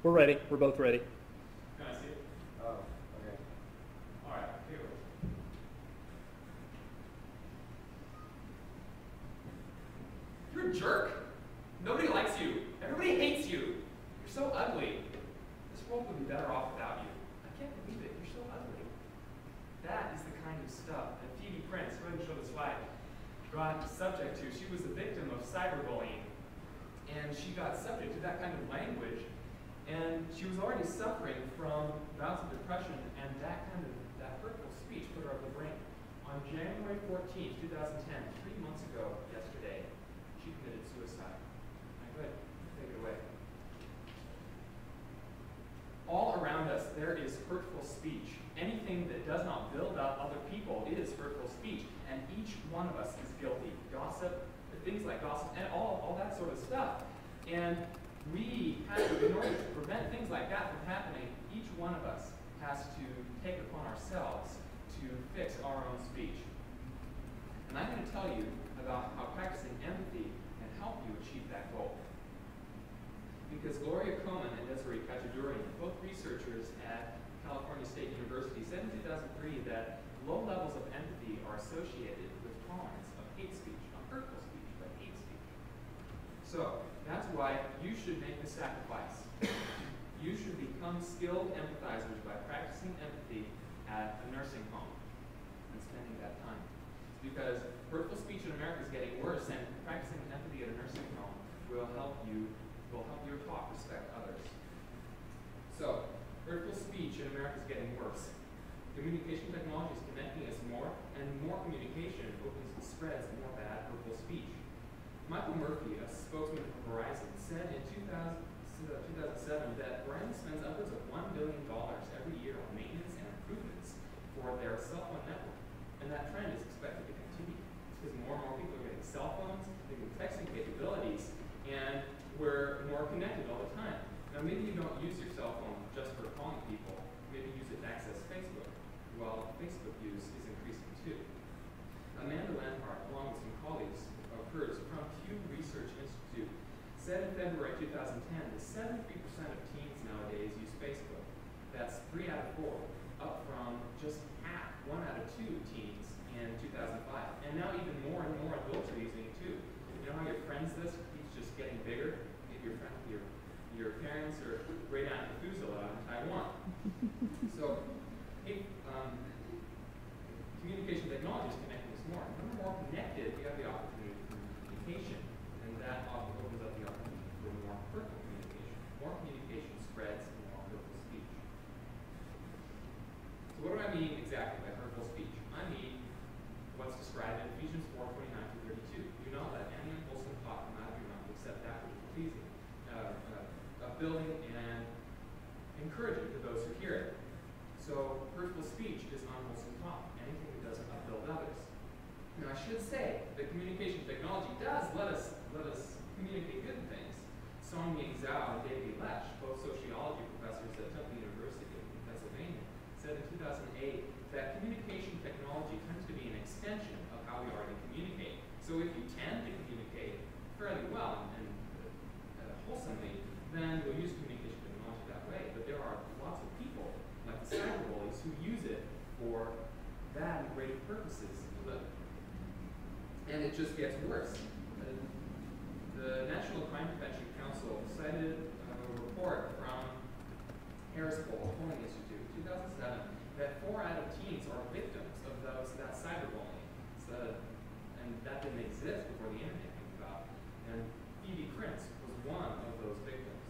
We're ready. We're both ready. Can I see it? Oh, okay. All right, here we go. You're a jerk. Nobody likes you. Everybody hates you. You're so ugly. This world would be better off without you. I can't believe it. You're so ugly. That is the kind of stuff that Phoebe Prince, go ahead and show the slide, got subject to. She was a victim of cyberbullying. And she got subject to that kind of language. And she was already suffering from bouts of depression, and that hurtful speech put her up the brink. On January 14th, 2010, 3 months ago yesterday, she committed suicide. Go ahead, take it away. All around us, there is hurtful speech. Anything that does not build up other people is hurtful speech, and each one of us is guilty. Gossip, things like gossip, and all that sort of stuff. And we have to, in order to prevent things like that from happening, each one of us has to take it upon ourselves to fix our own speech. And I'm going to tell you about how practicing empathy can help you achieve that goal. Because Gloria Coman and Desiree Kachadurian, both researchers at California State University, said in 2003 that low levels of empathy are associated with tolerance of hate speech, not hurtful speech, but hate speech. So that's why you should make the sacrifice. You should become skilled empathizers by practicing empathy at a nursing home and spending that time. It's because hurtful speech in America is getting worse, and practicing empathy at a nursing home will help your talk respect others. So, hurtful speech in America is getting worse. Communication technology is connecting us more, and more communication opens and spreads more bad, hurtful speech. Michael Murphy, a spokesman for Verizon, said in 2007 that Verizon spends upwards of $1 billion every year on maintenance and improvements for their cell phone network. And that trend is expected to continue because more and more people are getting cell phones, they're getting texting capabilities, and we're more connected all the time. Now maybe you don't use your cell phone just for calling people, maybe use it to access Facebook. Well, Facebook use is increasing too. Amanda Landhart, along with some colleagues of hers from Pew Research Institute, said in February 2010 that 73% of teens nowadays use Facebook. That's 3 out of 4, up from just half, 1 out of 2 teens in 2005. And now even more and more adults are using it too. You know how your friends list keeps just getting bigger? Maybe your parents are right down to Methuselah in Taiwan. So communication technology is connecting us more. When we're more connected, we have the opportunity for communication, and that often opens up the opportunity for more hurtful communication. More communication spreads more hurtful speech. So what do I mean exactly by hurtful speech? I mean what's described in Ephesians 4:29-32. Do not let any unwholesome talk come out of your mouth except that which is pleasing, building and encouraging to those who hear it. So hurtful speech is unwholesome talk, anything that doesn't upbuild others. Now I should say that communication technology does let us communicate good things. Song-Ying Zhao and David Lesh, both sociology professors at Temple University in Pennsylvania, said in 2008 that communication technology tends to be an extension of how we already communicate. So if you tend to communicate fairly well and wholesomely, then we'll use communication technology that way. But there are lots of people, like the cyberbullies, who use it for bad and great purposes. And it just gets worse. The National Crime Prevention Council cited a report from Harris Poll Polling Institute, 2007, that 4 out of teens are victims of that cyberbullying. And that didn't exist before the internet came about. And Phoebe Prince was one of those victims.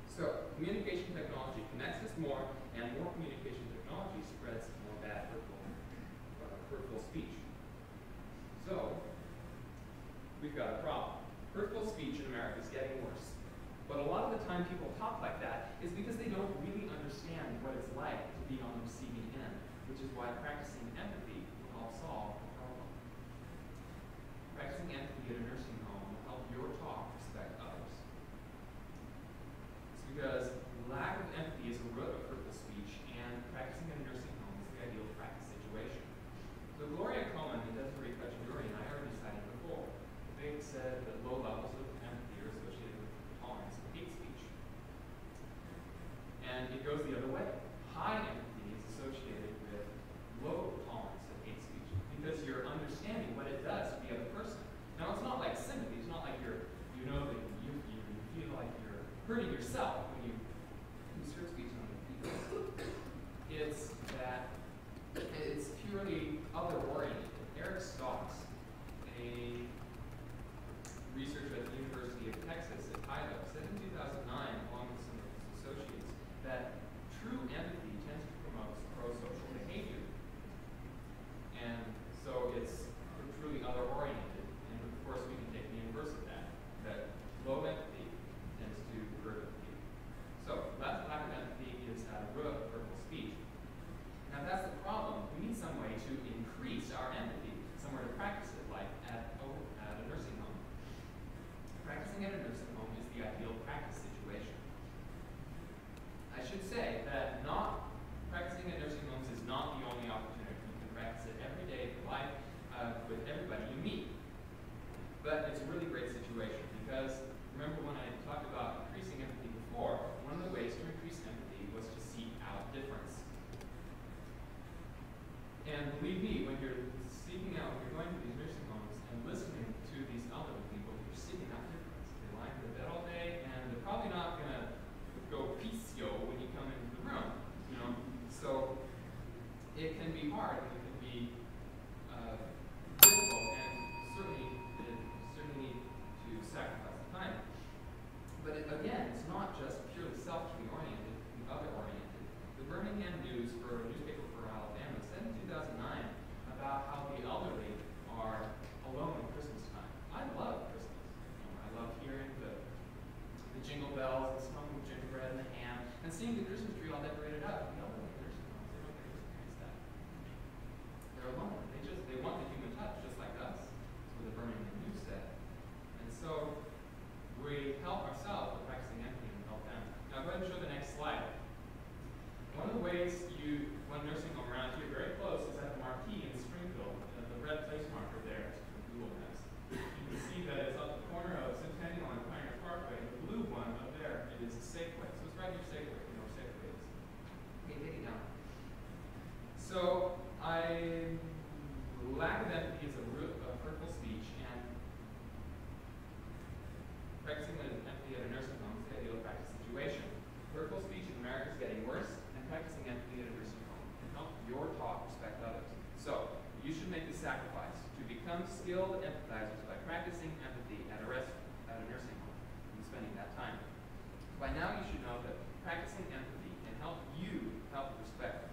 So communication technology connects us more, and more communication technology spreads more bad, hurtful speech. So we've got a problem. Hurtful speech in America is getting worse. But a lot of the time people talk like that is because they don't really understand what it's like to be on the receiving end, which is why practicing empathy will help solve the problem. Practicing empathy at a nursing home will help your talk respect others. It's because lack of empathy is a root of hurtful speech, and practicing at a nursing home is the ideal practice situation. So Gloria Coman and Desiree Kachadurian, I already cited before, they said that low levels of empathy are associated with tolerance of hate speech. hurting yourself when you insert speech on people. It's that it's purely other-oriented. Eric Stokes, a researcher at the University of Texas at Tyler, said in 2009, along with some of his associates, that true empathy tends to promote pro-social behavior. And so it's truly other-oriented. And of course, we can take the inverse of that, that low empathy tends to hurt empathy. So lack of empathy is at the root of hurtful speech. Now that's the problem. We need some way to increase our empathy, somewhere to practice it, like at a nursing home. Practicing at a nursing home is the ideal practice situation. I should say that practicing at nursing homes is not the only opportunity. You can practice it every day of your life with everybody you meet. But it's a really great situation because remember when I talked about increasing empathy before, one of the ways to increase empathy was to seek out difference. And believe me, when you're seeking out, when you're going to these nursing homes and listening to these elderly people, you're seeking out difference. They lie in the bed all day, and they're probably not going to go peace-yo when you come into the room, you know. So it can be hard, and it can be difficult, and certainly need to sacrifice the time. But again, it's not just purely selfishly oriented, it can be other-oriented. The Birmingham News, for a newspaper for Alabama, said in 2009 about how the elderly are alone at Christmas time. I love Christmas. You know, I love hearing the jingle bells, the smelling of gingerbread and the ham, and seeing the Christmas tree all decorated up. The elderly nursing homes, they don't get to experience that. They're alone. They want the human touch, just like us. That's what the Birmingham News said. And so we help ourselves by practicing empathy and help them. Now go ahead and show the next slide. One of the ways one nursing home around here very close is at the Marquee in Springfield, the red place marker there, Google Maps. You can see that it's at the corner of Centennial and Pioneer Parkway. The blue one up there, it is a Safeway. So it's right near Safeway, you know where Safeway is. Okay, take it down. So lack of empathy is a root of hurtful speech, and practicing empathy at a nursing home is the ideal practice situation. Hurtful speech in America is getting worse, and practicing empathy at a nursing home can help your talk respect others. So you should make the sacrifice to become skilled empathizers by practicing empathy at a nursing home and spending that time. By now you should know that practicing empathy can help you help respect,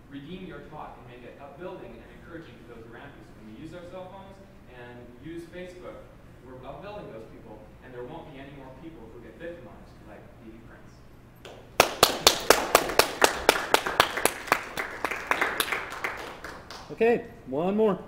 redeem your talk, and make it upbuilding and encouraging to those around you. So when we use our cell phones and use Facebook, we're upbuilding those people, and there won't be any more people who get victimized like D.D. Prince. Okay, one more.